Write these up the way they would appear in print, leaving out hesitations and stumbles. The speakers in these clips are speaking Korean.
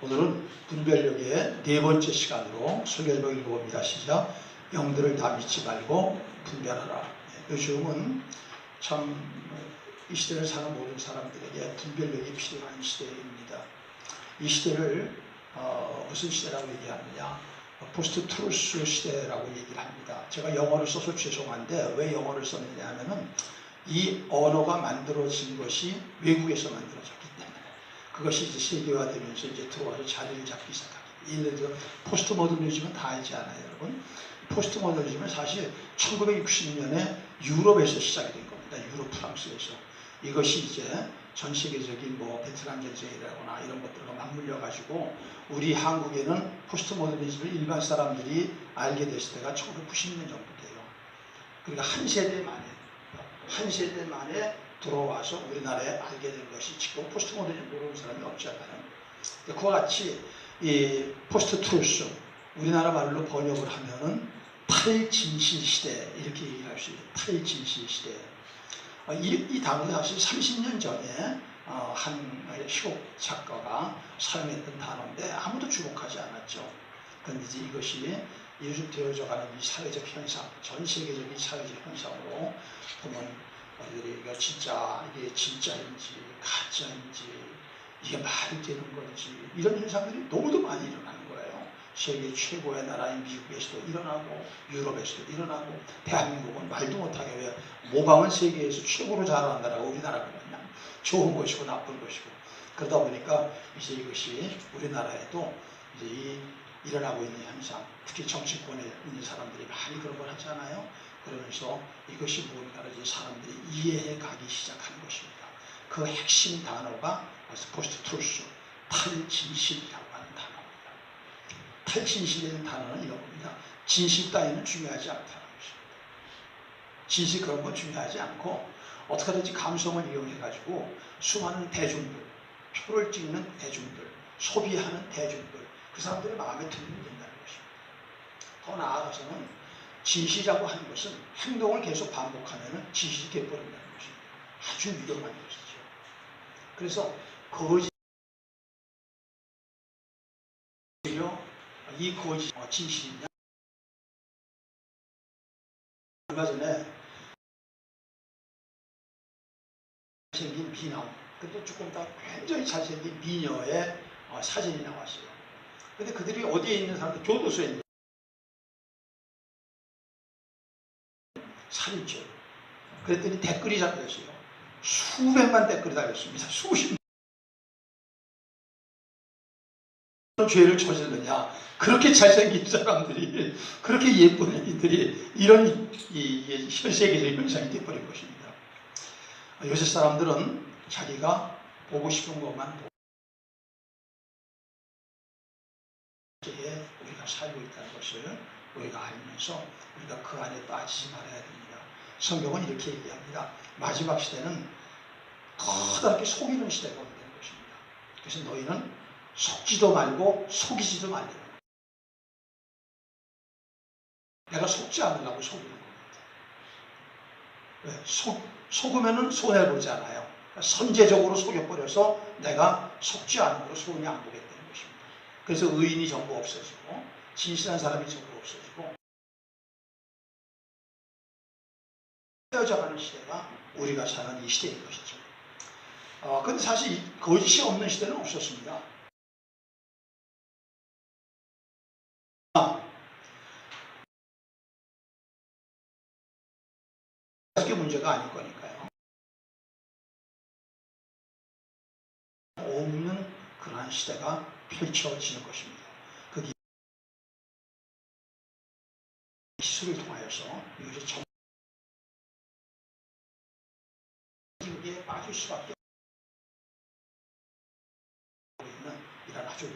오늘은 분별력의 네 번째 시간으로 설교를 읽어봅니다. 시작. 영들을 다 믿지 말고 분별하라. 요즘은 참 이 시대를 사는 모든 사람들에게 분별력이 필요한 시대입니다. 이 시대를 무슨 시대라고 얘기하느냐? 포스트 트루스 시대라고 얘기를 합니다. 제가 영어를 써서 죄송한데 왜 영어를 썼느냐 하면은 이 언어가 만들어진 것이 외국에서 만들어졌기 때문에 그것이 이제 세계화되면서 이제 들어와서 자리를 잡기 시작합니다. 예를 들어 포스트 모더니즘은 다 알지 않아요, 여러분? 포스트 모더니즘은 사실 1960년에 유럽에서 시작이 된 겁니다. 유럽, 프랑스에서. 이것이 이제 전 세계적인 뭐 베트남 전쟁이라거나 이런 것들과 맞물려 가지고 우리 한국에는 포스트 모더니즘을 일반 사람들이 알게 됐을 때가 1990년 정도 돼요. 그러니까 한 세대 만에 들어와서 우리나라에 알게 된 것이 지금 포스트 모더니즘 모르는 사람이 없잖아요. 그와 같이 이 포스트 트루스, 우리나라 말로 번역을 하면은 탈진실 시대 이렇게 얘기를 할 수 있어요. 탈진실 시대. 이 단어는 사실 30년 전에 한 희곡 작가가 사용했던 단어인데 아무도 주목하지 않았죠. 그런데 이제 이것이 요즘 되어져가는 이 사회적 현상, 전 세계적인 사회적 현상으로 보면 이게 진짜인지 가짜인지 이게 말이 되는 건지 이런 현상들이 너무도 많이 일어나는 거예요. 세계 최고의 나라인 미국에서도 일어나고 유럽에서도 일어나고 대한민국은 말도 못하게 왜 모방은 세계에서 최고로 잘하는 나라가 우리나라가 그냥 좋은 것이고 나쁜 것이고 그러다 보니까 이제 이것이 우리나라에도 이제 일어나고 있는 현상, 특히 정치권에 있는 사람들이 많이 그런 걸 하잖아요. 그러면서 이것이 뭔가 이제 사람들이 이해해 가기 시작하는 것입니다. 그 핵심 단어가 포스트 트루스, 탈진실이라고 하는 단어입니다. 탈진실이라는 단어는 이런 겁니다. 진실 따위는 중요하지 않다는 것입니다. 진실 그런 건 중요하지 않고 어떻게 하든지 감성을 이용해 가지고 수많은 대중들, 표를 찍는 대중들, 소비하는 대중들, 그 사람들의 마음에 들면 된다는 것입니다. 더 나아가서는 진실이라고 하는 것은 행동을 계속 반복하면 진실이 되어버린다는 것입니다. 아주 위험한 것이죠. 그래서 거짓 이 거짓 진실이냐? 얼마 전에 잘생긴 미남, 근데 조금 더 굉장히 잘생긴 미녀의 사진이 나왔어요. 근데 그들이 어디에 있는 사람들? 교도소에 있는 살인죄. 그랬더니 댓글이 달렸어요. 수백만 댓글이 달렸습니다. 수십 죄를 저질렀냐? 그렇게 잘생긴 사람들이, 그렇게 예쁜 애들이 이런 현 세계적인 현상이 되어버린 것입니다. 요새 사람들은 자기가 보고 싶은 것만 보고 우리가 살고 있다는 것을 우리가 알면서 우리가 그 안에 빠지지 말아야 됩니다. 성경은 이렇게 얘기합니다. 마지막 시대는 커다랗게 속이는 시대가 온다는 것입니다. 그래서 너희는 속지도 말고 속이지도 말라는 거예요. 내가 속지 않으려고 속이는 겁니다. 왜? 속으면 손해보지 않아요. 선제적으로 속여버려서 내가 속지 않은 거로 손이 안 보겠다는 것입니다. 그래서 의인이 전부 없어지고 진실한 사람이 전부 없어지고 헤어져가는 시대가 우리가 사는 이 시대인 것이죠. 그런데 사실 거짓이 없는 시대는 없었습니다. 그게 문제가 아닐 거니까요. 없는 그러한 시대가 펼쳐지는 것입니다. 그 기술을 통하여서 이것이 정기에 빠질 수밖에 없는 이런 아주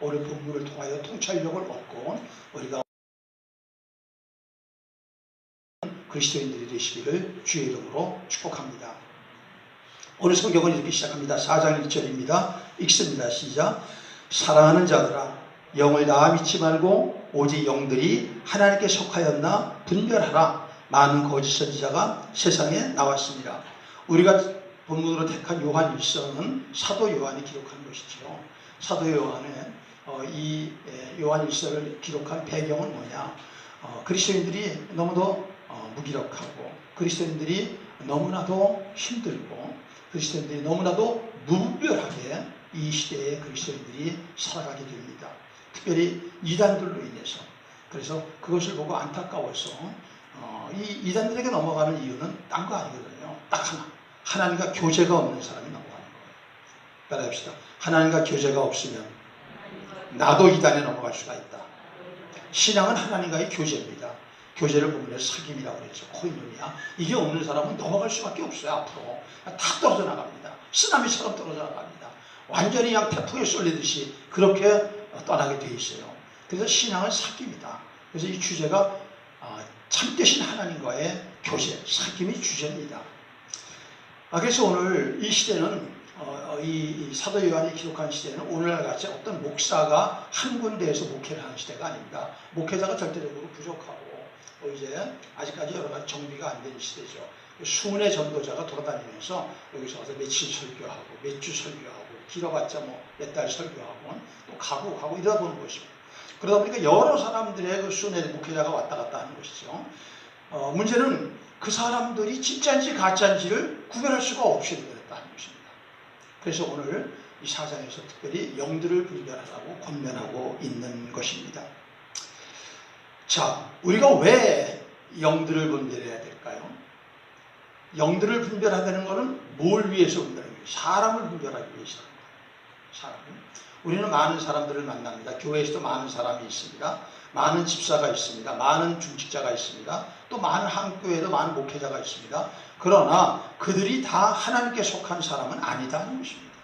오늘 본문을 통하여 통찰력을 얻고 우리가 그리스도인들이 되시기를 주의 이름으로 축복합니다. 오늘 성경은 이렇게 시작합니다. 4장 1절입니다. 읽습니다. 시작. 사랑하는 자들아 영을 다 믿지 말고 오직 영들이 하나님께 속하였나 분별하라. 많은 거짓 선지자가 세상에 나왔습니다. 우리가 본문으로 택한 요한 1서는 사도 요한이 기록한 것이죠. 사도 요한의 이 요한 1서를 기록한 배경은 뭐냐? 그리스도인들이 너무도 무기력하고 그리스도인들이 너무나도 힘들고 그리스도인들이 너무나도 무분별하게 이 시대에 그리스도인들이 살아가게 됩니다. 특별히 이단들로 인해서. 그래서 그것을 보고 안타까워서 이 이단들에게 넘어가는 이유는 딴 거 아니거든요. 딱 하나. 하나님과 교제가 없는 사람이 넘어가는 거예요. 따라합시다. 하나님과 교제가 없으면 나도 이단에 넘어갈 수가 있다. 신앙은 하나님과의 교제입니다. 교제를 보면서 사귐이라고 그랬죠. 코이노니아. 이게 없는 사람은 넘어갈 수밖에 없어요. 앞으로. 다 떨어져 나갑니다. 쓰나미처럼 떨어져 나갑니다. 완전히 그냥 태풍에 쏠리듯이 그렇게 떠나게 돼 있어요. 그래서 신앙은 사귐이다. 그래서 이 주제가 참되신 하나님과의 교제, 사귐이 주제입니다. 그래서 오늘 이 시대는 이 사도 요한이 기록한 시대는 오늘날 같이 어떤 목사가 한 군데에서 목회를 하는 시대가 아닙니다. 목회자가 절대적으로 부족하고 이제 아직까지 여러 가지 정비가 안 된 시대죠. 수문의 전도자가 돌아다니면서 여기서 와서 며칠 설교하고 몇 주 설교하고 길어봤자 뭐 몇 달 설교하고 또 가고 이러다 보는 것입니다. 그러다 보니까 여러 사람들의 그 수문의 목회자가 왔다 갔다 하는 것이죠. 문제는 그 사람들이 진짜인지 가짜인지를 구별할 수가 없이 되었다는 것입니다. 그래서 오늘 이 사장에서 특별히 영들을 분별하라고 권면하고 있는 것입니다. 자, 우리가 왜 영들을 분별해야 될까요? 영들을 분별하다는 것은 뭘 위해서 분별하는 거예요? 사람을 분별하기 위해서입니다. 사람을. 우리는 많은 사람들을 만납니다. 교회에서도 많은 사람이 있습니다. 많은 집사가 있습니다. 많은 중직자가 있습니다. 또 많은 한교회에도 많은 목회자가 있습니다. 그러나 그들이 다 하나님께 속한 사람은 아니다는 것입니다.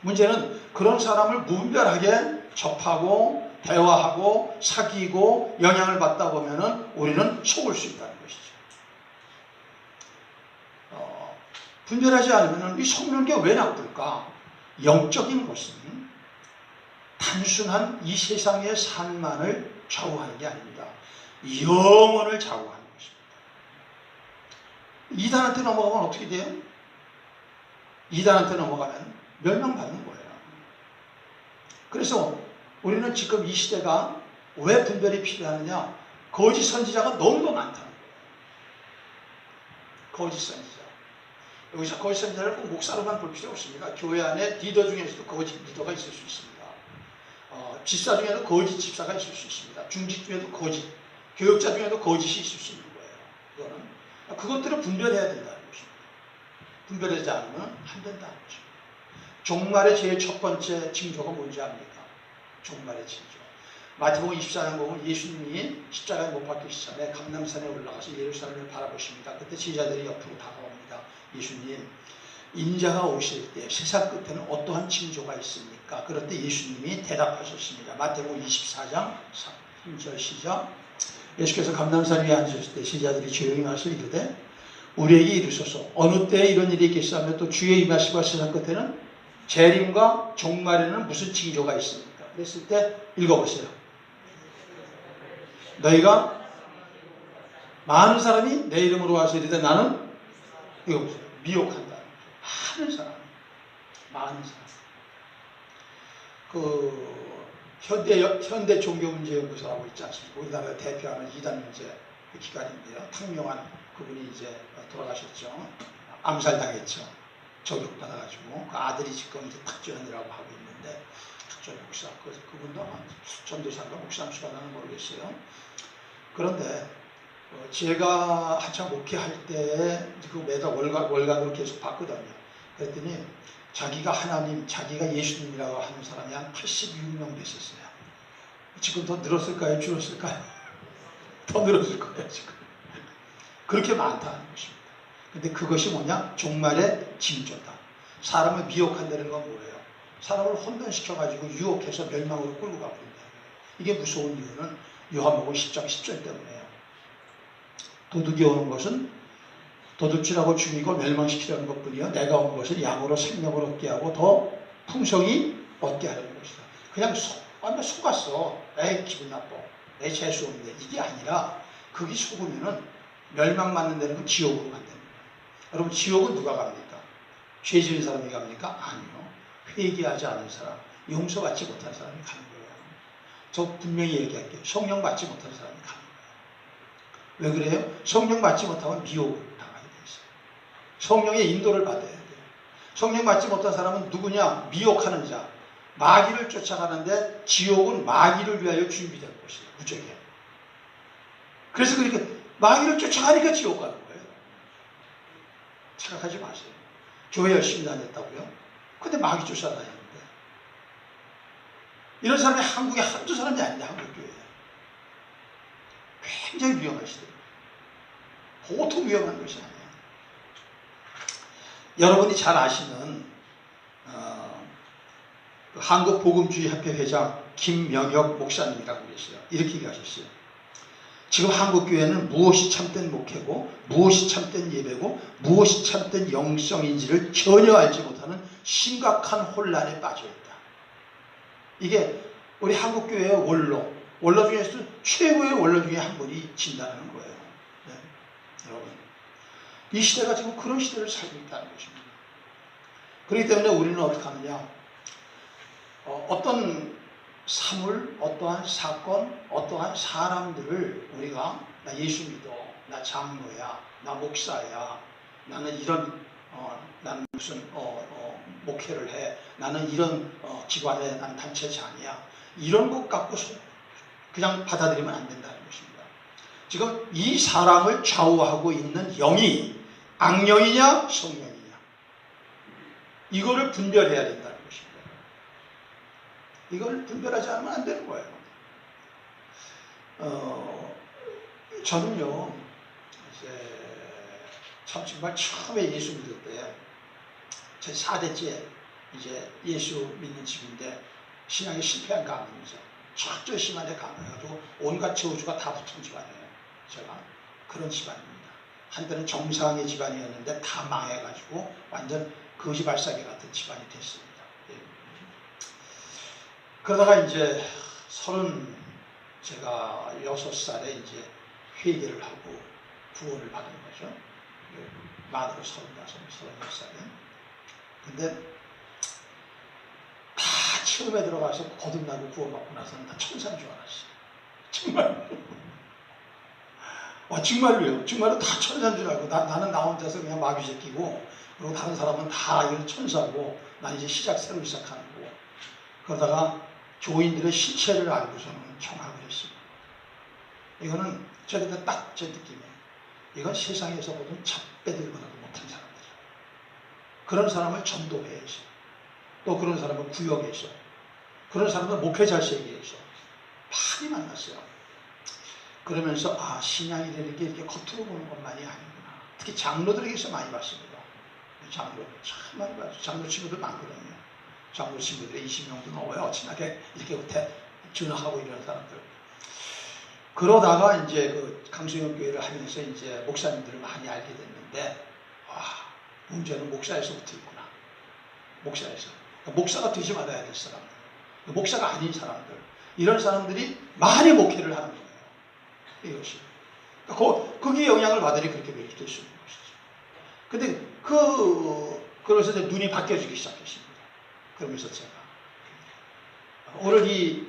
문제는 그런 사람을 무분별하게 접하고 대화하고 사귀고 영향을 받다 보면은 우리는 속을 수 있다는 것이죠. 분별하지 않으면 이 속는 게 왜 나쁠까? 영적인 것은 단순한 이 세상의 삶만을 좌우하는 게 아닙니다. 영혼을 좌우하는 것입니다. 이단한테 넘어가면 어떻게 돼요? 이단한테 넘어가면 멸망받는 거예요. 그래서 우리는 지금 이 시대가 왜 분별이 필요하느냐? 거짓 선지자가 너무도 많다는 거예요. 거짓 선지자. 여기서 거짓 선지자를 꼭 목사로만 볼 필요 없습니다. 교회 안에 리더 중에서도 거짓 리더가 있을 수 있습니다. 집사 중에도 거짓 집사가 있을 수 있습니다. 중직 중에도 거짓, 교육자 중에도 거짓이 있을 수 있는 거예요. 그것들을 분별해야 된다는 것입니다. 분별하지 않으면 안 된다는 것입니다. 종말의 제일 첫 번째 징조가 뭔지 압니까? 종말의 징조. 마태복음 24장 보면 예수님이 십자가에 못 박히기 전에 감람산에 올라가서 예루살렘을 바라보십니다. 그때 제자들이 옆으로 다가옵니다. 예수님, 인자가 오실 때 세상 끝에는 어떠한 징조가 있습니까? 그럴 때 예수님이 대답하셨습니다. 마태복음 24장 3절 시작. 예수께서 감람산 위에 앉으셨을 때 제자들이 조용히 와서 이르되 우리에게 이르소서 어느 때에 이런 일이 있겠사며 또 주의 임하심과 세상 끝에는 재림과 종말에는 무슨 징조가 있습니까? 그랬을 때 읽어보세요. 너희가 많은 사람이 내 이름으로 와서 이르되 나는 읽어보세요. 미혹한다. 많은 사람. 현대 종교문제연구소라고 있지 않습니까? 우리나라를 대표하는 이단 문제 기관인데요. 탕명한 그분이 이제 돌아가셨죠. 암살당했죠. 저격받아가지고 그 아들이 지금 이제 탁조현이라고 하고 있는데 탁조현 목사 그분도 아마 전도사인가 목사인가 나는 모르겠어요. 그런데 제가 한참 목회할 때 그 매달 월간으로 계속 봤거든요. 그랬더니 자기가 하나님, 자기가 예수님이라고 하는 사람이 한 86명 됐었어요. 지금 더 늘었을까요? 줄었을까요? 더 늘었을 거예요, 지금. 그렇게 많다는 것입니다. 근데 그것이 뭐냐? 종말의 징조다. 사람을 미혹한다는 건 뭐예요? 사람을 혼돈시켜가지고 유혹해서 멸망으로 끌고 가버린다. 이게 무서운 이유는 요한복음 10장 10절 때문에요. 도둑이 오는 것은 도둑질하고 죽이고 멸망시키려는 것뿐이요. 내가 온 것은 양으로 생명을 얻게 하고 더 풍성히 얻게 하려는 것이다. 그냥 속았어. 에이 기분 나빠. 내 재수 없는데. 이게 아니라 그게 속으면은 멸망받는 데는 지옥으로 간다는 거예요. 여러분 지옥은 누가 갑니까? 죄 지은 사람이 갑니까? 아니요. 회개하지 않은 사람, 용서받지 못한 사람이 가는 거예요. 저 분명히 얘기할게요. 성령 받지 못한 사람이 가는 거예요. 왜 그래요? 성령 받지 못하면 미혹을 당하게 돼 있어요. 성령의 인도를 받아야 돼요. 성령 받지 못한 사람은 누구냐? 미혹하는 자. 마귀를 쫓아가는데 지옥은 마귀를 위하여 준비된 곳이에요. 무적이에요. 그래서 그러니까 마귀를 쫓아가니까 지옥 가는 거예요. 착각하지 마세요. 교회 열심히 다녔다고요? 근데 마귀 쫓아다니는데. 이런 사람이 한국에 한두 사람이 아닌데, 한국 교회에. 굉장히 위험한 시대예요. 보통 위험한 것이 아니에요. 여러분이 잘 아시는 한국복음주의협회 회장 김명혁 목사님이라고 계세요. 이렇게 얘기하셨어요. 지금 한국교회는 무엇이 참된 목회고 무엇이 참된 예배고 무엇이 참된 영성인지를 전혀 알지 못하는 심각한 혼란에 빠져있다. 이게 우리 한국교회의 원로 중에서 최고의 원로 중에 한 분이 진단하는 거예요. 네. 여러분, 이 시대가 지금 그런 시대를 살고 있다는 것입니다. 그렇기 때문에 우리는 어떻게 하느냐, 어떤 사물, 어떠한 사건, 어떠한 사람들을 우리가 나 예수 믿어, 나 장로야, 나 목사야, 나는 이런 나는 무슨 목회를 해, 나는 이런 기관의 난 단체장이야, 이런 것 갖고 그냥 받아들이면 안 된다는 것입니다. 지금 이 사람을 좌우하고 있는 영이 악령이냐 성령이냐, 이거를 분별해야 된다는 것입니다. 이걸 분별하지 않으면 안 되는 거예요. 저는요, 이제 참 정말 처음에 예수 믿을 때, 제 4대째 이제 예수 믿는 집인데, 신앙이 실패한 가문이죠. 철저히 심하게 가문해가지고 온갖 저주가 다 붙은 집안이에요. 제가 그런 집안입니다. 한때는 정상의 집안이었는데 다 망해가지고 완전 거지발사계 같은 집안이 됐습니다. 그러다가 이제 제가 6살에 이제 회개를 하고 구원을 받은 거죠. 만으로 36살에. 근데 다 처음에 들어가서 거듭나고 구원받고 나서는 다 천사인 줄 알았어요. 정말. 정말로요. 정말로 다 천사인 줄 알고 나는 나 혼자서 그냥 마귀 새끼고, 그리고 다른 사람은 다 이런 천사고, 난 이제 새로 시작하는 거고. 그러다가 교인들의 실체를 알고서는 경악을 했습니다. 이거는 저한테 딱 제 느낌이에요. 이건 세상에서 보던 잡배들보다도 못한 사람들이에요. 그런 사람을 전도회에서, 또 그런 사람을 구역에서, 그런 사람을 목회자세계에서 많이 만났어요. 그러면서 신앙이라는 게 이렇게 겉으로 보는 것만이 아니구나. 특히 장로들에게서 많이 봤습니다. 장로 참 많이 봤어요. 장로 친구들 많거든요. 장로 친구들이 20명도 넘어요. 친하게 이렇게 전화하고 이런 사람들. 그러다가 이제 그 강수영 교회를 하면서 이제 목사님들을 많이 알게 됐는데, 문제는 목사에서부터 있구나. 목사에서. 그러니까 목사가 되지 말아야 될 사람들, 목사가 아닌 사람들, 이런 사람들이 많이 목회를 하는 거예요. 이것이. 거기에 영향을 받으니 그렇게 될 수 있는 것이죠. 근데 그래서 이제 눈이 바뀌어지기 시작했습니다. 그러면서 제가 오늘 이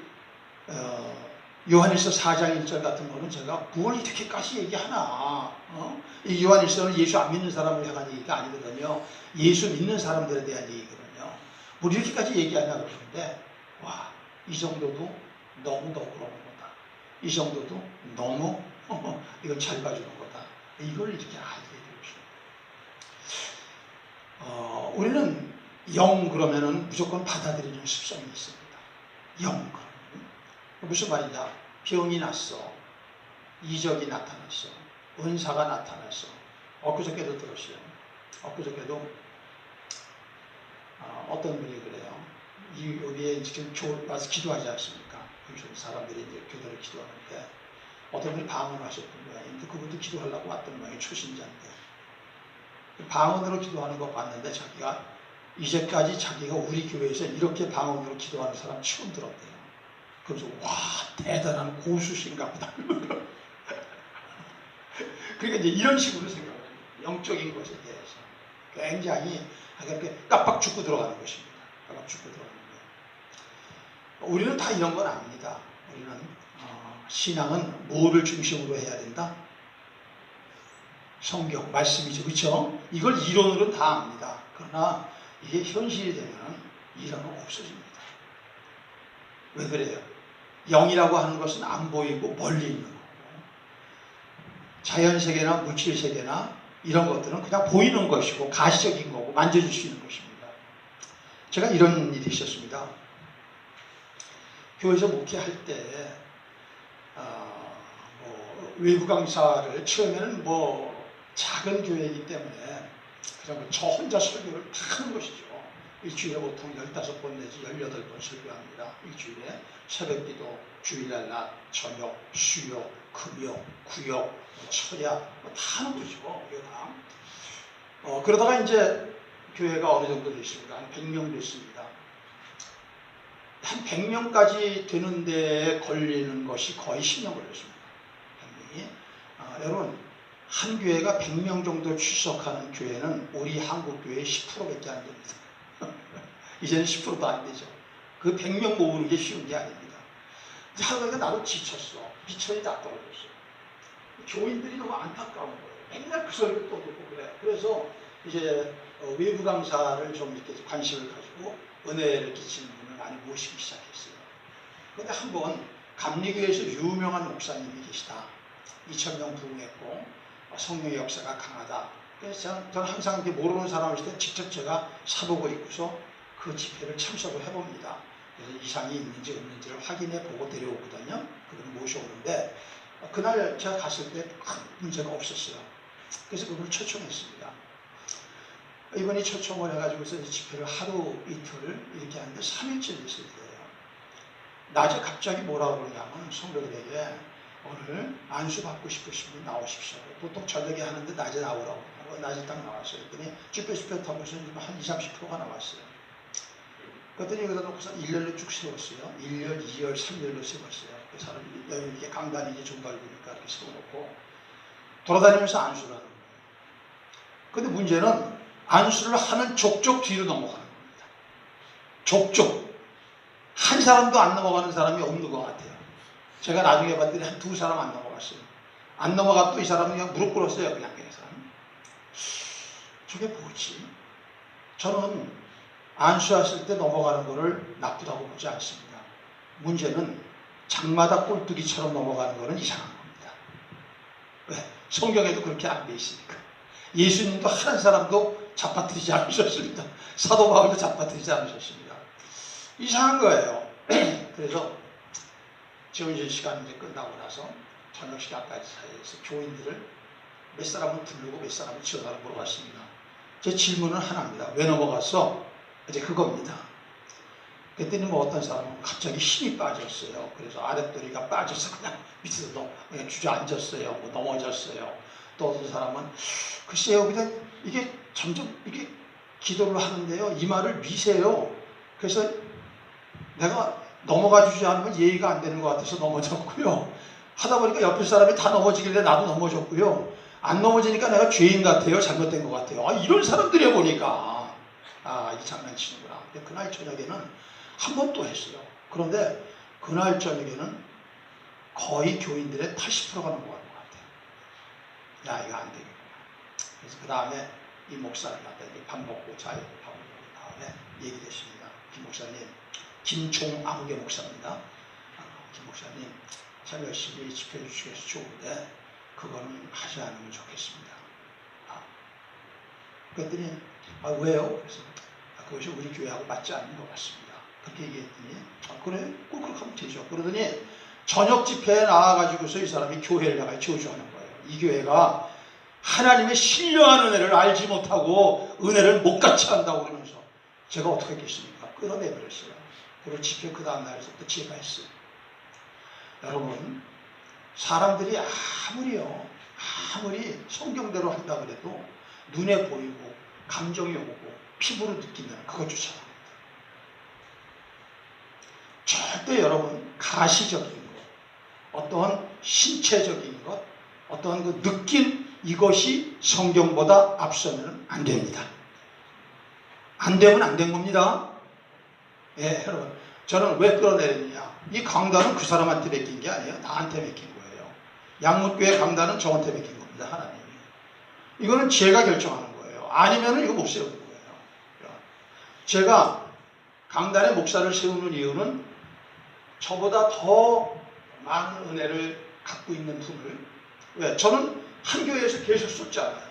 요한일서 4장 1절 같은 거는 제가 뭘 이렇게까지 얘기하나, 이 요한일서는 예수 안 믿는 사람을 향한 얘기가 아니거든요. 예수 믿는 사람들에 대한 얘기거든요. 뭘 이렇게까지 얘기하냐 그러는데, 이 정도도 너무 너그러운 거다. 이 정도도 너무 이걸 잘 봐주는 거다. 이걸 이렇게 알게 되죠. 우리는 영 그러면은 무조건 받아들이는 습성이 있습니다. 영 그러면 무슨 말이냐? 병이 났어, 이적이 나타났어, 은사가 나타났어. 엊그저께도 들었어요. 엊그저께도 어떤 분이 그래요. 여기에 지금 와서 기도하지 않습니까? 사람들이 이제 교도를 기도하는데 어떤 분이 방언을 하셨던 모양인데, 그분도 기도하려고 왔던 모양이 초신자인데, 방언으로 기도하는 거 봤는데 자기가 이제까지 자기가 우리 교회에서 이렇게 방언으로 기도하는 사람 처음 들었대요. 그래서 대단한 고수신가 보다. 그러니까 이제 이런 식으로 생각을 해요. 영적인 것에 대해서. 굉장히 그렇게 깜빡 죽고 들어가는 것입니다. 깜빡 죽고 들어가는 거예요. 우리는 다 이런 건 압니다. 우리는 신앙은 뭐를 중심으로 해야 된다? 성경, 말씀이죠. 그렇죠? 이걸 이론으로는 다 압니다. 그러나 이게 현실이 되면 이런 건 없어집니다. 왜 그래요? 영이라고 하는 것은 안 보이고 멀리 있는 거고, 자연세계나 물질세계나 이런 것들은 그냥 보이는 것이고 가시적인 거고 만져줄 수 있는 것입니다. 제가 이런 일이 있었습니다. 교회에서 목회할 때 외부 강사를 처음에는 작은 교회이기 때문에 그냥 저 혼자 설교를 다 하는 것이죠. 일주일에 보통 15번 내지 18번 설교합니다. 일주일에 새벽기도, 주일날 낮, 저녁, 수요, 금요, 구요, 철야 다 하는 거죠. 이게 다. 그러다가 이제 교회가 어느 정도 됐습니다. 한 100명 됐습니다. 한 100명까지 되는 데 걸리는 것이 거의 10년 걸렸습니다. 100명이. 여러분, 한 교회가 100명 정도 출석하는 교회는 우리 한국 교회의 10%밖에 안 됩니다. 이제는 10%도 안 되죠. 그 100명 모으는 게 쉬운 게 아닙니다. 하루가 나도 지쳤어. 미천이 다 떨어졌어. 교인들이 너무 안타까운 거예요. 맨날 그 소리를 또 듣고 그래. 그래서 이제 외부 강사를 좀 이렇게 관심을 가지고 은혜를 끼치는 분을 많이 모시기 시작했어요. 그런데 한번 감리교에서 유명한 목사님이 계시다. 2000명 부흥했고 성령의 역사가 강하다. 그래서 저는 항상 이렇게 모르는 사람을 있을 때 직접 제가 사복을 입고서 그 집회를 참석을 해봅니다. 그래서 이상이 있는지 없는지를 확인해 보고 데려오거든요. 그분을 모셔오는데 그날 제가 갔을 때 큰 문제가 없었어요. 그래서 그분을 초청했습니다. 이분이 초청을 해가지고서 집회를 하루 이틀 이렇게 하는데 3일째 있을 때예요. 낮에 갑자기 뭐라고 그러냐면 성도들에게 오늘 안수 받고 싶으신 분 나오십시오. 보통 저녁에 하는데 낮에 나오라고 하고 낮에 딱 나왔어요. 그랬더니 쭈뼛쭈뼛 하고서 한 20, 30%가 나왔어요. 그랬더니 여기다 놓고서 1년을 쭉 세웠어요. 1년, 2열, 3열로 세웠어요. 그 사람이 여기 이렇게 강단이 이제 좀 넓으니까 이렇게 세워놓고 돌아다니면서 안수를 하는 거예요. 근데 문제는 안수를 하는 족족 뒤로 넘어가는 겁니다. 족족. 한 사람도 안 넘어가는 사람이 없는 것 같아요. 제가 나중에 봤더니 한 2사람 안 넘어갔어요. 안 넘어갔고 이 사람은 그냥 무릎 꿇었어요. 그냥 그 사람. 저게 뭐지? 저는 안수했을 때 넘어가는 거를 나쁘다고 보지 않습니다. 문제는 장마다 꼴뚜기처럼 넘어가는 거는 이상한 겁니다. 왜? 성경에도 그렇게 안 돼 있으니까. 예수님도 한 사람도 잡아뜨리지 않으셨습니다. 사도 바울도 잡아뜨리지 않으셨습니다. 이상한 거예요. 그래서 지원실 시간이 이제 끝나고 나서 저녁 시간까지 사이에서 교인들을 몇 사람은 부르고 몇 사람은 지원하러 물어봤습니다. 제 질문은 하나입니다. 왜 넘어갔어? 이제 그겁니다. 그랬더니 어떤 사람은 갑자기 힘이 빠졌어요. 그래서 아랫도리가 빠져서 그냥 밑에서 그냥 주저앉았어요. 넘어졌어요. 또 어떤 사람은 글쎄요, 그냥 이게 점점 이게 기도를 하는데요. 이마를 미세요. 그래서 내가 넘어가 주지 않으면 예의가 안 되는 것 같아서 넘어졌고요. 하다 보니까 옆에 사람이 다 넘어지길래 나도 넘어졌고요. 안 넘어지니까 내가 죄인 같아요. 잘못된 것 같아요. 이런 사람들이 보니까 이 장난치는구나. 그날 저녁에는 한 번 또 했어요. 그런데 그날 저녁에는 거의 교인들의 80%가 넘어간 것 같아요. 이거 안 되겠구나. 그래서 그 다음에 이 목사를 갖다 밥 먹고 밥 먹고 다음에 얘기됐습니다. 김 목사님, 김종아무개 목사입니다. 김 목사님, 참 열심히 집회해 주셔서 좋은데 그거는 하지 않으면 좋겠습니다. 그랬더니 왜요? 그래서 그것이 우리 교회하고 맞지 않는 것 같습니다. 그렇게 얘기했더니 그래? 꼭 그렇게 하면 되죠. 그러더니 저녁 집회에 나와가지고서 이 사람이 교회를 나가 저주하는 거예요. 이 교회가 하나님의 신령한 은혜를 알지 못하고 은혜를 못 같이 한다고 그러면서 제가 어떻게 했겠습니까? 끌어내버렸어요. 그리고 집회 그 다음 날에서부터 제가 했어요. 여러분, 사람들이 아무리 성경대로 한다 그래도 눈에 보이고 감정이 오고 피부로 느끼면 그것조차 합니다. 절대 여러분 가시적인 것, 어떠한 신체적인 것, 어떠한 그 느낌, 이것이 성경보다 앞서면 안 됩니다. 안 되면 안 된 겁니다. 예, 여러분. 저는 왜 끌어내렸느냐. 이 강단은 그 사람한테 맡긴 게 아니에요. 나한테 맡긴 거예요. 양문교회 강단은 저한테 맡긴 겁니다. 하나님이. 이거는 제가 결정하는 거예요. 아니면은 이거 못 세우는 거예요. 제가 강단의 목사를 세우는 이유는 저보다 더 많은 은혜를 갖고 있는 분을, 왜? 저는 한 교회에서 계속 쏟잖아요.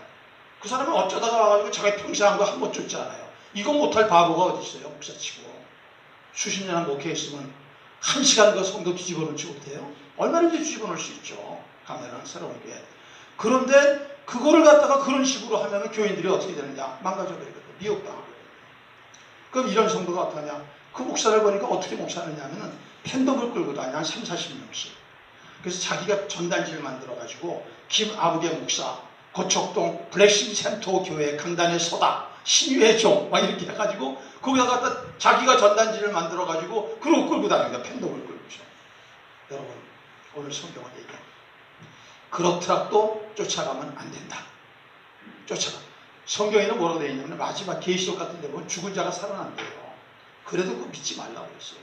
그 사람은 어쩌다가 와가지고 자기 평생 한 거 한 번 쫓잖아요. 이거 못할 바보가 어디 있어요? 목사치고. 수십 년 목회했으면 한 시간 그 성도 뒤집어 놓지 못해요? 얼마든지 뒤집어 놓을 수 있죠. 가면은 새로운 교회. 그런데 그거를 갖다가 그런 식으로 하면은 교인들이 어떻게 되느냐? 망가져버리거든요. 미혹당하거든요. 그럼 이런 성도가 어떠냐? 그 목사를 보니까 어떻게 목사하느냐면은 팬덤을 끌고 다녀 한 3, 40명씩. 그래서 자기가 전단지를 만들어가지고 김아부개 목사, 고척동 블레싱 센터 교회 강단에 서다, 신유의 종, 막 이렇게 해가지고 거기다 갖다 자기가 전단지를 만들어가지고 그러고 끌고 다닙니다. 팬덤을 끌고서. 여러분, 오늘 성경은 얘기합니다. 그렇더라도 쫓아가면 안 된다. 쫓아가. 성경에는 뭐라고 되어 있냐면 마지막 계시록 같은 데 보면 죽은 자가 살아난대요. 그래도 그거 믿지 말라고 했어요.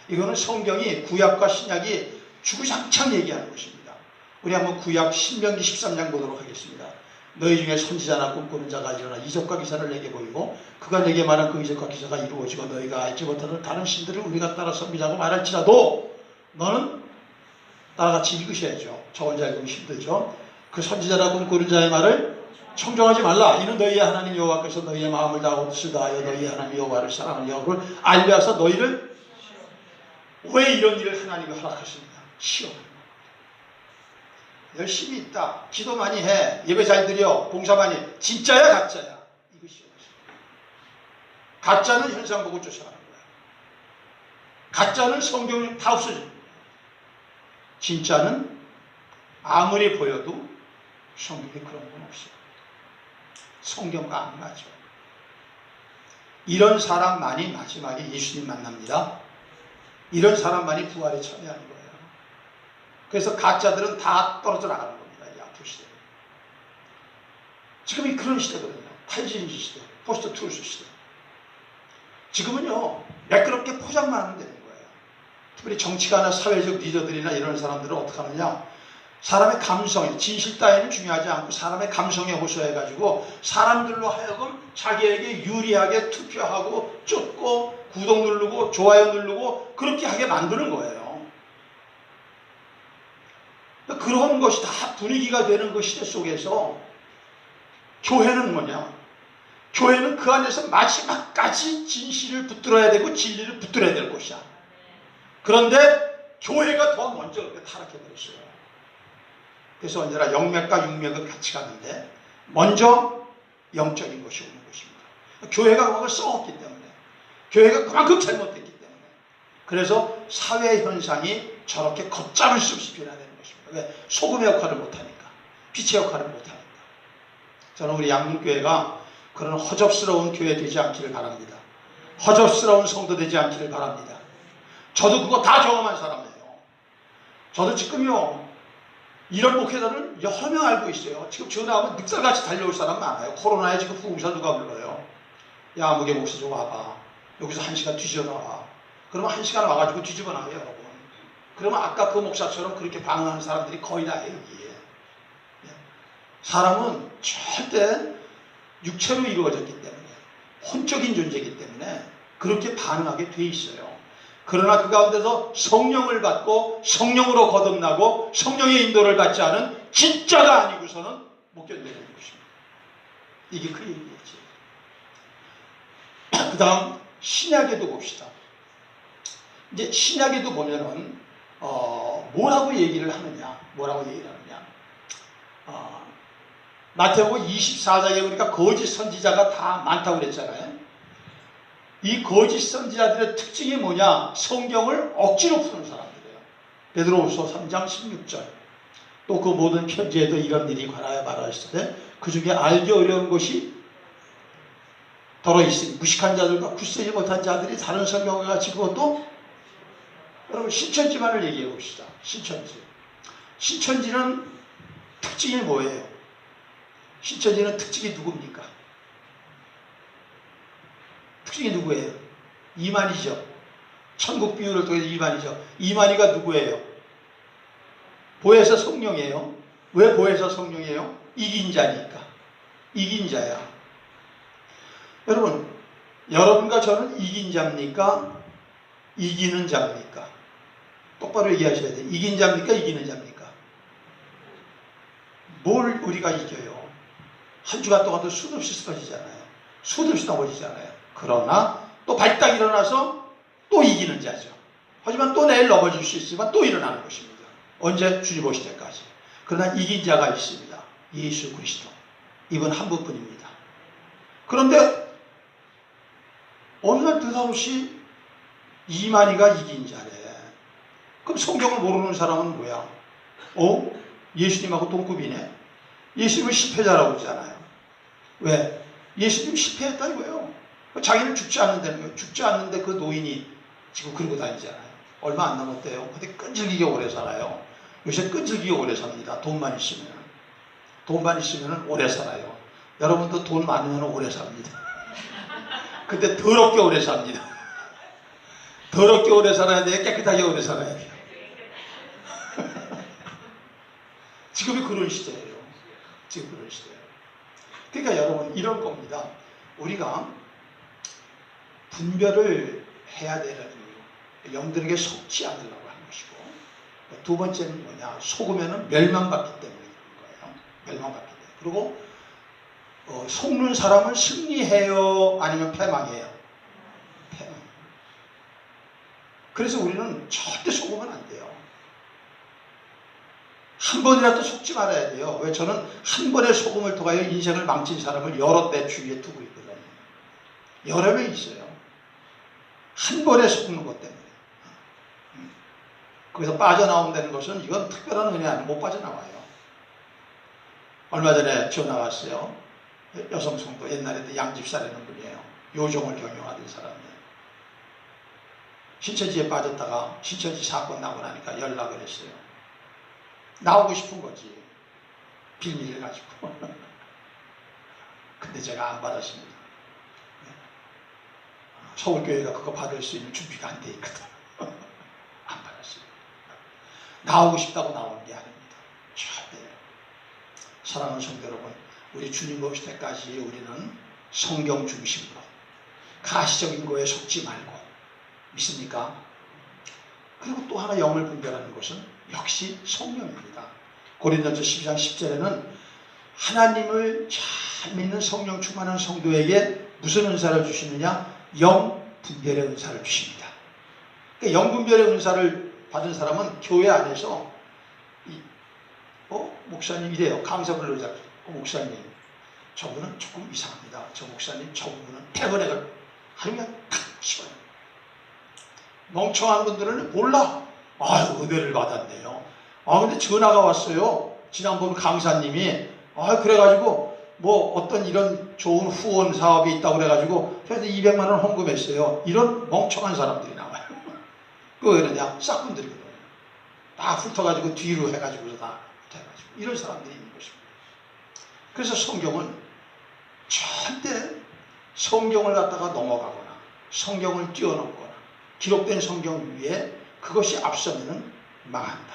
이거는 성경이 구약과 신약이 주구장창 얘기하는 것입니다. 우리 한번 구약 신명기 13장 보도록 하겠습니다. 너희 중에 선지자나 꿈꾸는 자가 일어나 이적과 기사를 내게 보이고 그가 내게 말한 그 이적과 기사가 이루어지고 너희가 알지 못하는 다른 신들을 우리가 따라 섬기자고 말할지라도 너는 나같이 읽으셔야죠. 저 혼자 읽으면 힘들죠. 그 선지자나 꿈꾸는 자의 말을 청종하지 말라. 이는 너희의 하나님 여호와께서 너희의 마음을 다하고 뜻을 다하여 너희의 하나님 여호와를 사랑하는 여호와를 알려서 너희를 왜 이런 일을 하나님이 허락하십니까? 시험하는 겁니다. 열심히 있다. 기도 많이 해. 예배 잘 드려. 봉사 많이 해. 진짜야 가짜야? 이거 시험하십니다. 가짜는 현상 보고 쫓아가는 거야. 가짜는 성경이 다 없어집니다. 진짜는 아무리 보여도 성경에 그런 건 없어요. 성경과 안 맞죠. 이런 사람만이 마지막에 예수님 만납니다. 이런 사람만이 부활에 참여하는 거예요. 그래서 가짜들은 다 떨어져 나가는 겁니다. 이 앞으로 시대. 지금이 그런 시대거든요. 탈진지 시대, 포스트 트루스 시대. 지금은요, 매끄럽게 포장만 하면 되는 거예요. 특별히 정치가나 사회적 리더들이나 이런 사람들은 어떻게 하느냐? 사람의 감성, 진실 따위는 중요하지 않고 사람의 감성에 호소해가지고 사람들로 하여금 자기에게 유리하게 투표하고 쫓고 구독 누르고 좋아요 누르고 그렇게 하게 만드는 거예요. 그런 것이 다 분위기가 되는 그 시대 속에서 교회는 뭐냐? 교회는 그 안에서 마지막까지 진실을 붙들어야 되고 진리를 붙들어야 될 곳이야. 그런데 교회가 더 먼저 그렇게 타락해버렸어요. 그래서 언제나 영맥과 육맥은 같이 가는데 먼저 영적인 것이 오는 것입니다. 교회가 그걸 써왔기 때문에, 교회가 그만큼 잘못됐기 때문에, 그래서 사회 현상이 저렇게 걷잡을 수 없이 변화되는 것입니다. 왜? 소금의 역할을 못하니까, 빛의 역할을 못하니까. 저는 우리 양문교회가 그런 허접스러운 교회 되지 않기를 바랍니다. 허접스러운 성도 되지 않기를 바랍니다. 저도 그거 다 경험한 사람이에요. 저도 지금요, 이런 목회자를 여러 명 알고 있어요. 지금 전화하면 늑살같이 달려올 사람 많아요. 코로나에 지금 후궁사 누가 불러요? 야, 무게 목사 좀 와봐. 여기서 1시간 뒤집어 나와. 그러면 1시간 와가지고 뒤집어 나와요, 여러분. 그러면 아까 그 목사처럼 그렇게 반응하는 사람들이 거의 다예요, 여기에. 사람은 절대 육체로 이루어졌기 때문에, 혼적인 존재이기 때문에 그렇게 반응하게 돼 있어요. 그러나 그 가운데서 성령을 받고 성령으로 거듭나고 성령의 인도를 받지 않은 진짜가 아니고서는 못 견디는 것입니다. 이게 그 얘기겠지. 그 다음 신약에도 봅시다. 이제 신약에도 보면은 뭐라고 얘기를 하느냐, 마태복음 24장에 보니까 거짓 선지자가 다 많다고 그랬잖아요. 이 거짓 선지자들의 특징이 뭐냐? 성경을 억지로 푸는 사람들이에요. 베드로후서 3장 16절. 또 그 모든 편지에도 이런 일이 관하여 말하였을 때 그 중에 알기 어려운 것이 더러 있으니 무식한 자들과 굳세지 못한 자들이 다른 성경과 같이 그것도 여러분 신천지만을 얘기해 봅시다. 신천지. 신천지는 특징이 뭐예요? 신천지는 특징이 누굽니까? 중에 누구예요? 이만희죠. 천국 비유를 통해서 이만희죠. 이만희가 누구예요? 보혜사 성령이에요. 왜 보혜사 성령이에요? 이긴 자니까. 이긴 자야. 여러분, 여러분과 저는 이긴 자입니까? 이기는 자입니까? 똑바로 얘기하셔야 돼요. 이긴 자입니까? 이기는 자입니까? 뭘 우리가 이겨요? 한 주간 동안도 수도 없이 쓰러지잖아요. 수도 없이 넘어지잖아요. 그러나 또 발딱 일어나서 또 이기는 자죠. 하지만 또 내일 넘어질 수 있지만 또 일어나는 것입니다. 언제? 주님 오실 때까지. 그러나 이긴 자가 있습니다. 예수 그리스도. 이분 한 분뿐입니다. 그런데 어느 날 느닷없이 이만희가 이긴 자래. 그럼 성경을 모르는 사람은 뭐야? 예수님하고 동급이네? 예수님은 실패자라고 그러잖아요. 왜? 예수님 실패했다 이거예요. 자기는 죽지 않는다는 거예요. 죽지 않는데 그 노인이 지금 그러고 다니잖아요. 얼마 안 남았대요. 근데 끈질기게 오래 살아요. 요새 끈질기게 오래 삽니다. 돈만 있으면. 돈만 있으면 오래 살아요. 여러분도 돈 많으면 오래 삽니다. 근데 더럽게 오래 삽니다. 더럽게 오래 살아야 돼? 깨끗하게 오래 살아야 돼요? 지금이 그런 시대예요. 지금 그런 시대예요. 그러니까 여러분 이런 겁니다. 우리가 분별을 해야 되는 이유, 영들에게 속지 않으려고 하는 것이고, 두 번째는 뭐냐? 속으면 멸망받기 때문에 그런 거예요. 멸망받기 때문에. 그리고 속는 사람은 승리해요? 아니면 패망해요? 패망. 그래서 우리는 절대 속으면 안 돼요. 한 번이라도 속지 말아야 돼요. 왜? 저는 한 번의 속음을 통하여 인생을 망친 사람을 여러 내 주위에 두고 있거든요. 여러 명 있어요. 한 번에 속는 것 때문에. 거기서 빠져나온다는 것은 이건 특별한 은혜 아니면 못 빠져나와요. 얼마 전에 전화 왔어요. 여성 성도, 옛날에 양집 사려는 분이에요. 요정을 경영하던 사람이에요. 신천지에 빠졌다가 신천지 사건 나고 나니까 연락을 했어요. 나오고 싶은 거지. 빌미를 가지고. 근데 제가 안 받았습니다. 서울교회가 그거 받을 수 있는 준비가 안 돼 있거든. 안 받았습니다. 나오고 싶다고 나오는 게 아닙니다. 절대. 사랑하는 성도 여러분, 우리 주님 오실 때까지 우리는 성경 중심으로 가시적인 거에 속지 말고, 믿습니까? 그리고 또 하나 영을 분별하는 것은 역시 성령입니다. 고린도전서 12장 10절에는 하나님을 잘 믿는 성령 충만한 성도에게 무슨 은사를 주시느냐? 영 분별의 은사를 주십니다. 그러니까 영 분별의 은사를 받은 사람은 교회 안에서 목사님 이래요. 강사 불러자. 목사님 저분은 조금 이상합니다. 저 목사님 저 부분은 태번액을 하루면 탁 씹어요. 멍청한 분들은 몰라. 은혜를 받았네요. 근데 전화가 왔어요. 지난번 강사님이 그래가지고 뭐 어떤 이런 좋은 후원 사업이 있다고 그래가지고 그래서 200만 원 헌금했어요. 이런 멍청한 사람들이 나와요. 그거 그러냐? 싹분들이거든요. 다 훑어가지고 뒤로 해가지고서 다 해가지고 이런 사람들이 있는 것입니다. 그래서 성경은 절대 성경을 갖다가 넘어가거나 성경을 뛰어넘거나 기록된 성경 위에 그것이 앞서면은 망한다.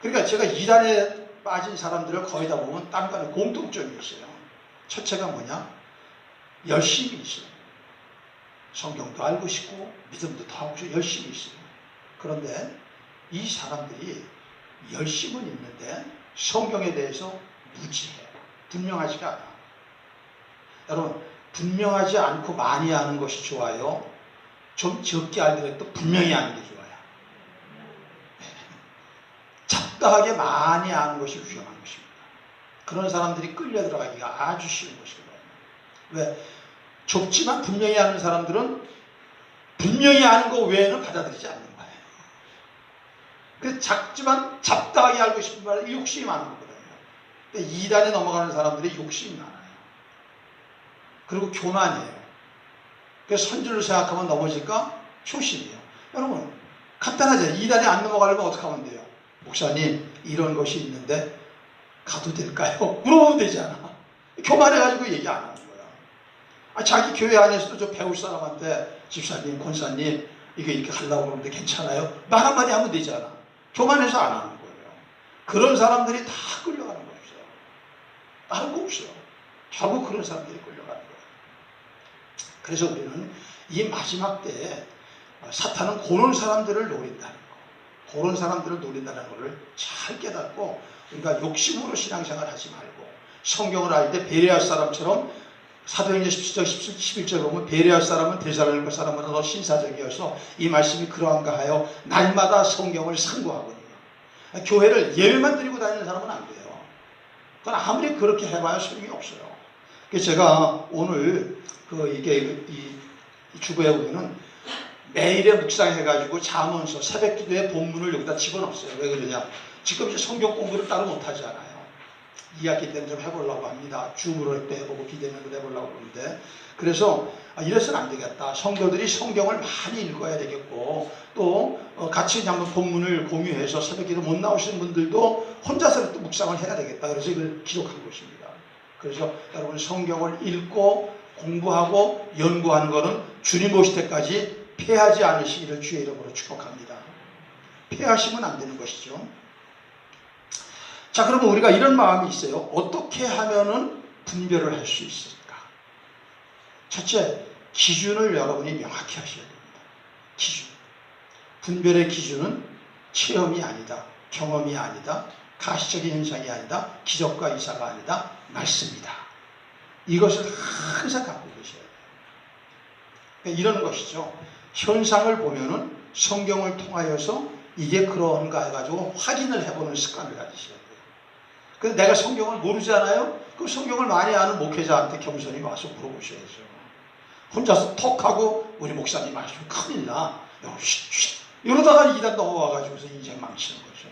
그러니까 제가 이단에 빠진 사람들을 거의 다 보면 딴 간에 공통점이 있어요. 첫째가 뭐냐? 열심히 있어요. 성경도 알고 싶고 믿음도 다 하고 싶고 열심히 있어요. 그런데 이 사람들이 열심은 있는데 성경에 대해서 무지해요. 분명하지가 않아. 여러분, 분명하지 않고 많이 아는 것이 좋아요? 좀 적게 알더라도 분명히 아는 게 좋아요. 잡다하게 많이 아는 것이 위험한 것입니다. 그런 사람들이 끌려 들어가기가 아주 쉬운 것이거든요. 왜? 좁지만 분명히 아는 사람들은 분명히 아는 것 외에는 받아들이지 않는 거예요. 그래서 작지만 잡다하게 알고 싶은 말에 욕심이 많은 거거든요. 근데 2단에 넘어가는 사람들이 욕심이 많아요. 그리고 교만이에요. 그래서 선줄을 생각하면 넘어질까? 초심이에요. 여러분, 간단하죠. 2단에 안 넘어가려면 어떻게 하면 돼요? 목사님, 이런 것이 있는데 가도 될까요? 물어보면 되잖아. 교만해가지고 얘기 안 하는 거야. 자기 교회 안에서도 좀 배울 사람한테 집사님, 권사님 이거 이렇게 하려고 그러는데 괜찮아요? 말 한마디 하면 되잖아. 교만해서 안 하는 거예요. 그런 사람들이 다 끌려가는 거죠. 다른 거 없어요. 결국 그런 사람들이 끌려가는 거예요. 그래서 우리는 이 마지막 때에 사탄은 그런 사람들을 노린다는 거, 그런 사람들을 노린다는 것을 잘 깨닫고 우리가 욕심으로 신앙생활 하지 말고 성경을 알 때 베레아 사람처럼 사도행전 17장 11절 보면 베레아 사람은 데살로니가 사람보다 더 신사적이어서 이 말씀이 그러한가 하여 날마다 성경을 상고하거든요. 교회를 예배만 드리고 다니는 사람은 안 돼요. 그건 아무리 그렇게 해봐야 소용이 없어요. 그래서 제가 오늘 이 주보에 보면은 매일의 묵상해가지고 자문서 새벽 기도의 본문을 여기다 집어넣었어요. 왜 그러냐? 지금 이제 성경 공부를 따로 못하지 않아요. 2학기 때는 좀 해보려고 합니다. 줌으로 때 해보고 비대면으로 해보려고 그러는데, 그래서 이래서는 안 되겠다. 성도들이 성경을 많이 읽어야 되겠고, 또 같이 한번 본문을 공유해서 새벽 기도 못 나오시는 분들도 혼자서 또 묵상을 해야 되겠다. 그래서 이걸 기록한 것입니다. 그래서 여러분 성경을 읽고 공부하고 연구하는 것은 주님 오실 때까지 패하지 않으시기를 주의 이름으로 축복합니다. 패하시면 안 되는 것이죠. 자, 그러면 우리가 이런 마음이 있어요. 어떻게 하면은 분별을 할 수 있을까? 첫째, 기준을 여러분이 명확히 하셔야 됩니다. 기준. 분별의 기준은 체험이 아니다. 경험이 아니다. 가시적인 현상이 아니다. 기적과 이사가 아니다. 말씀이다. 이것을 항상 갖고 계셔야 돼요. 그러니까 이런 것이죠. 현상을 보면은 성경을 통하여서 이게 그런가 해가지고 확인을 해보는 습관을 가지셔야 돼요. 근데 내가 성경을 모르잖아요? 그럼 성경을 많이 아는 목회자한테 겸손히 와서 물어보셔야죠. 혼자서 톡하고 우리 목사님 하시면 큰일 나. 이러다가 이단 넘어와가지고서 인생 망치는 거죠.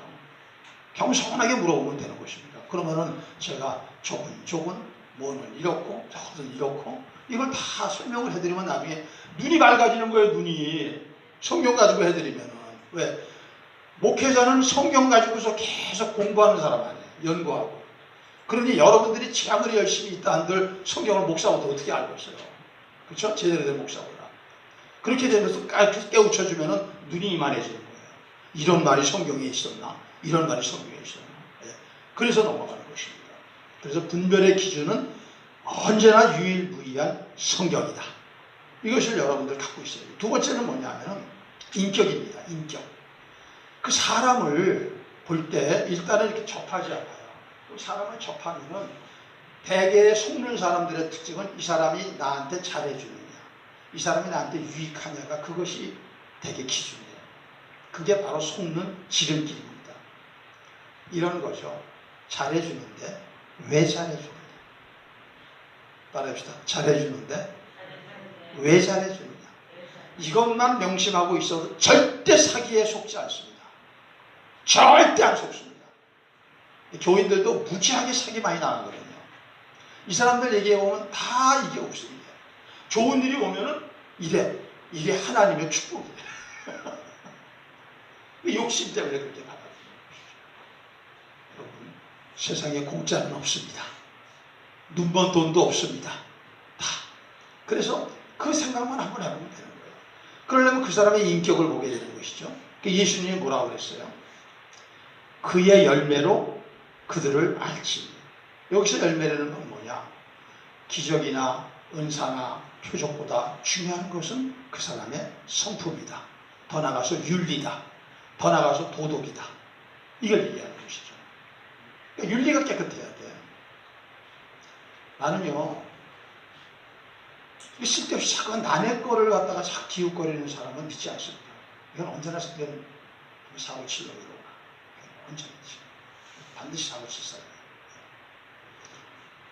겸손하게 물어보면 되는 것입니다. 그러면은 제가 조금 뭐는 이렇고 저것은 이렇고 이걸 다 설명을 해드리면 나중에 눈이 맑아지는 거예요. 눈이. 성경 가지고 해드리면은. 왜? 목회자는 성경 가지고서 계속 공부하는 사람 아니에요. 연구하고. 그러니 여러분들이 아무리 열심히 있다 한들 성경을 목사보다 어떻게 알고 있어요? 그렇죠? 제대로 된 목사보다. 그렇게 되면서 깨우쳐주면은 눈이 이만해지는 거예요. 이런 말이 성경에 있었나? 이런 말이 성경에 있었나? 네. 그래서 넘어가는 것입니다. 그래서 분별의 기준은 언제나 유일무이한 성경이다. 이것을 여러분들 갖고 있어야 돼요. 두 번째는 뭐냐면 인격입니다. 인격. 그 사람을 볼 때 일단은 이렇게 접하지 않아요. 사람을 접하면은 대개 속는 사람들의 특징은 이 사람이 나한테 잘해주느냐, 이 사람이 나한테 유익하냐가 그것이 대개 기준이에요. 그게 바로 속는 지름길입니다. 이런 거죠. 잘해주는데 왜 잘해주느냐? 따라합시다. 잘해주는데 왜 잘해주느냐? 이것만 명심하고 있어도 절대 사기에 속지 않습니다. 절대 안 속습니다. 교인들도 무지하게 사기 많이 당하거든요. 이 사람들 얘기해보면 다 이게 없습니다. 좋은 일이 오면은 이게 하나님의 축복이에요. 욕심 때문에 그렇게 받아들이는 것이죠. 여러분, 세상에 공짜는 없습니다. 눈먼 돈도 없습니다. 다. 그래서 그 생각만 한번 해보면 되는 거예요. 그러려면 그 사람의 인격을 보게 되는 것이죠. 예수님이 뭐라고 그랬어요? 그의 열매로 그들을 알지. 여기서 열매라는 건 뭐냐? 기적이나 은사나 표적보다 중요한 것은 그 사람의 성품이다. 더 나아가서 윤리다. 더 나아가서 도덕이다. 이걸 얘기하는 것이죠. 그러니까 윤리가 깨끗해야 돼. 나는요, 쓸데없이 자꾸 남의 거를 갖다가 자꾸 기웃거리는 사람은 믿지 않습니다. 이건 언제나 사고 치려고 그러고 언제나 반드시 사고 칠 사람이에요.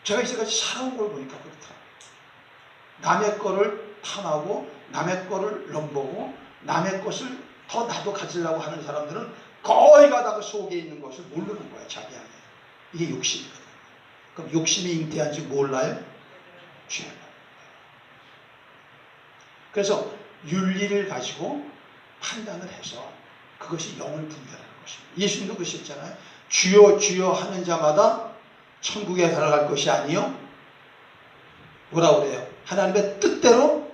제가 이제까지 살아온 걸 보니까 그렇다. 남의 거를 탐하고 남의 거를 넘보고 남의 것을 더 나도 가지려고 하는 사람들은 거의 가다가 속에 있는 것을 모르는 거예요. 자기 안에. 이게 욕심이거든요. 그럼 욕심이 잉태한지 몰라요? 죄예요. 그래서 윤리를 가지고 판단을 해서 그것이 영을 분별하는 것입니다. 예수님도 그러셨잖아요. 주여 주여 하는 자마다 천국에 들어갈 것이 아니요 뭐라 그래요? 하나님의 뜻대로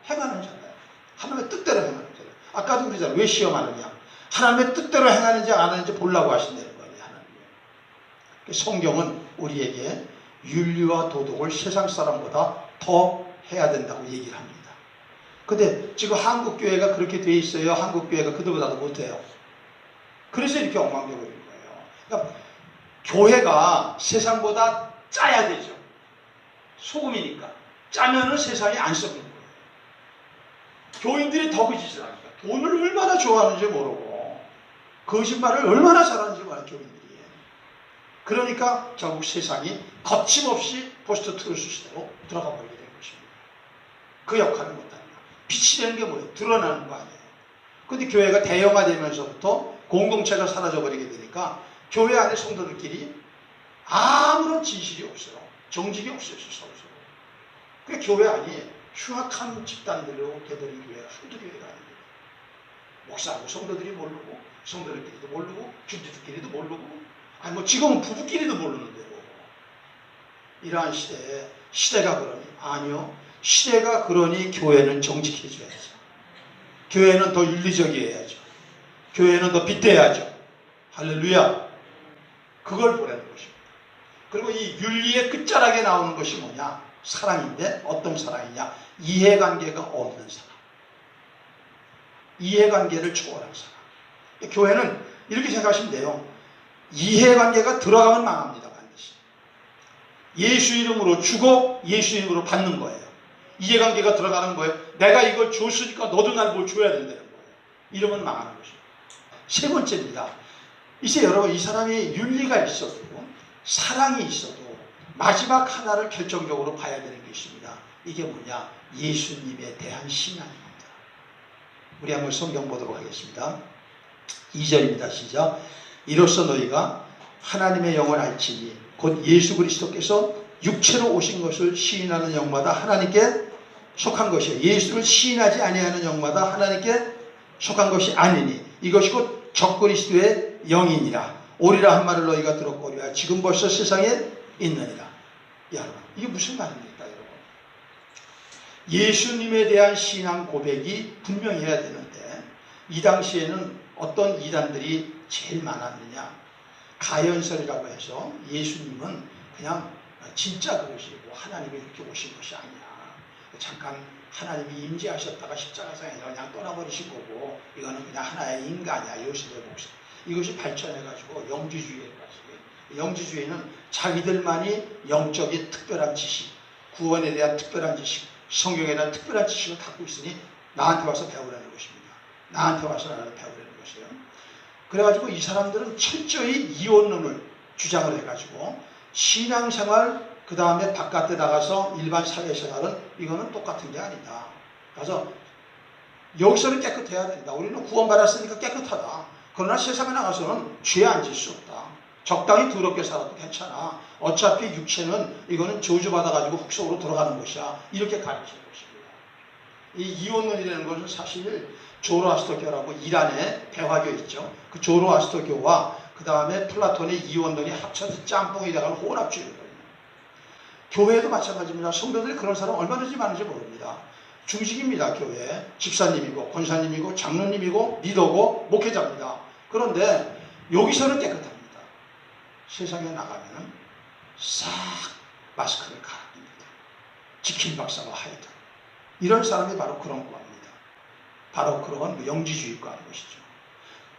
행하는 자예요. 하나님의 뜻대로 행하는 자예요. 아까도 그러잖아요. 왜 시험하느냐? 하나님의 뜻대로 행하는지 안 하는지 보려고 하신다는 거예요. 하나님이. 성경은 우리에게 윤리와 도덕을 세상 사람보다 더 해야 된다고 얘기를 합니다. 근데 지금 한국교회가 그렇게 돼 있어요. 한국교회가 그들보다도 못해요. 그래서 이렇게 엉망되고 있는 거예요. 그러니까 교회가 세상보다 짜야 되죠. 소금이니까. 짜면은 세상이 안 썩는 거예요. 교인들이 더 거짓을 하니까. 돈을 얼마나 좋아하는지 모르고 거짓말을 얼마나 잘하는지 모르는 교인들이. 그러니까 결국 세상이 거침없이 포스트 트루스 시대로 들어가 버리게 된 것입니다. 그 역할을 못합니다. 빛이 되는 게 뭐예요? 드러나는 거 아니에요. 근데 교회가 대형화되면서부터 공동체가 사라져버리게 되니까 교회 안에 성도들끼리 아무런 진실이 없어요. 정직이 없어요. 서로. 그게 교회 안이 흉악한 집단들로 되버린 교회가 한두 교회가 아닙니다. 목사하고 성도들이 모르고 성도들끼리도 모르고 주지들끼리도 모르고 아니 뭐 지금은 부부끼리도 모르는데요. 이러한 시대에 시대가 그러니 아니요. 시대가 그러니 교회는 정직해져야죠. 교회는 더 윤리적이어야죠. 교회는 더 빗대야죠. 할렐루야. 그걸 보라는 것입니다. 그리고 이 윤리의 끝자락에 나오는 것이 뭐냐? 사랑인데 어떤 사랑이냐? 이해관계가 없는 사랑. 이해관계를 초월한 사랑. 교회는 이렇게 생각하시면 돼요. 이해관계가 들어가면 망합니다. 반드시. 예수 이름으로 주고 예수 이름으로 받는 거예요. 이해관계가 들어가는 거예요. 내가 이걸 줬으니까 너도 날 뭘 줘야 된다는 거예요. 이러면 망하는 것이죠. 세 번째입니다. 이제 여러분 이 사람이 윤리가 있어도 사랑이 있어도 마지막 하나를 결정적으로 봐야 되는 게 있습니다. 이게 뭐냐? 예수님에 대한 신앙입니다. 우리 한번 성경 보도록 하겠습니다. 2절입니다. 시작. 이로써 너희가 하나님의 영을 알지니 곧 예수 그리스도께서 육체로 오신 것을 시인하는 영마다 하나님께 속한 것이요 예수를 시인하지 아니하는 영마다 하나님께 속한 것이 아니니 이것이 곧 적그리스도의 영이니라. 오리라 한 말을 너희가 들었거니와 지금 벌써 세상에 있느니라. 여러분 이게 무슨 말입니까? 여러분 예수님에 대한 신앙 고백이 분명히 해야 되는데 이 당시에는 어떤 이단들이 제일 많았느냐? 가연설이라고 해서 예수님은 그냥 진짜 그러시고 하나님이 이렇게 오신 것이 아니야. 잠깐 하나님이 임재하셨다가 십자가상에 그냥 떠나버리신 거고 이거는 그냥 하나의 인간이야. 요셉의 목숨. 이것이 발전해가지고 영지주의까지. 영지주의는 자기들만이 영적인 특별한 지식, 구원에 대한 특별한 지식, 성경에 대한 특별한 지식을 갖고 있으니 나한테 와서 배우라는 것입니다. 나한테 와서 나를 배우라는 것이에요. 그래가지고 이 사람들은 철저히 이원론을 주장을 해가지고 신앙생활 그 다음에 바깥에 나가서 일반 사회생활은 이거는 똑같은 게 아니다. 그래서 여기서는 깨끗해야 된다. 우리는 구원받았으니까 깨끗하다. 그러나 세상에 나가서는 죄 안 질 수 없다. 적당히 더럽게 살아도 괜찮아. 어차피 육체는 이거는 저주받아가지고 흙속으로 들어가는 것이야. 이렇게 가르치는 것입니다. 이 이원론이라는 것은 사실 조로아스터교라고 이란의 대화교 있죠. 그 조로아스터교와 그 다음에 플라톤의 이원론이 합쳐서 짬뽕이 돼가는 혼합주의거든요. 교회도 마찬가지입니다. 성도들이 그런 사람 얼마든지 많은지 모릅니다. 중직입니다. 교회. 집사님이고 권사님이고 장로님이고 리더고 목회자입니다. 그런데 여기서는 깨끗합니다. 세상에 나가면 싹 마스크를 갈아낍니다. 지킬 박사와 하이드. 이런 사람이 바로 그런 겁니다. 바로 그런 영지주의과 하는 것이죠.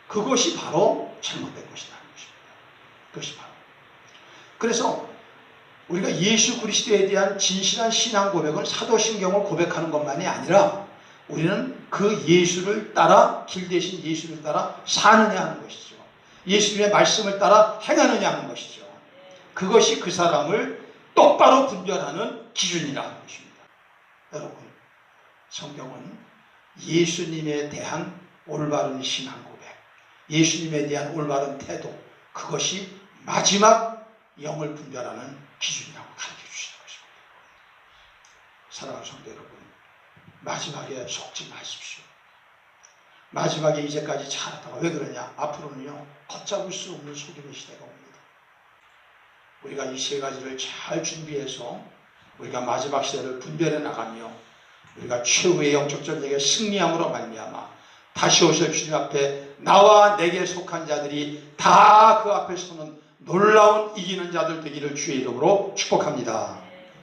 그것이 바로 잘못된 것이라는 것입니다. 그것이 바로. 그래서 우리가 예수 그리스도에 대한 진실한 신앙 고백은 사도신경을 고백하는 것만이 아니라 우리는 그 예수를 따라 길 대신 예수를 따라 사느냐 하는 것이죠. 예수님의 말씀을 따라 행하느냐 하는 것이죠. 그것이 그 사람을 똑바로 분별하는 기준이라는 것입니다. 여러분 성경은 예수님에 대한 올바른 신앙 고백, 예수님에 대한 올바른 태도, 그것이 마지막 영을 분별하는 기준이라고 가르쳐 주시는 것입니다. 사랑하는 성도 여러분, 마지막에 속지 마십시오. 마지막에 이제까지 잘하다가 왜 그러냐? 앞으로는요 걷잡을 수 없는 속임의 시대가 옵니다. 우리가 이 세 가지를 잘 준비해서 우리가 마지막 시대를 분별해 나가며 우리가 최후의 영적 전쟁에 승리함으로 말미암아 다시 오실 주님 앞에 나와 내게 속한 자들이 다 그 앞에 서는 놀라운 이기는 자들 되기를 주의 이름으로 축복합니다.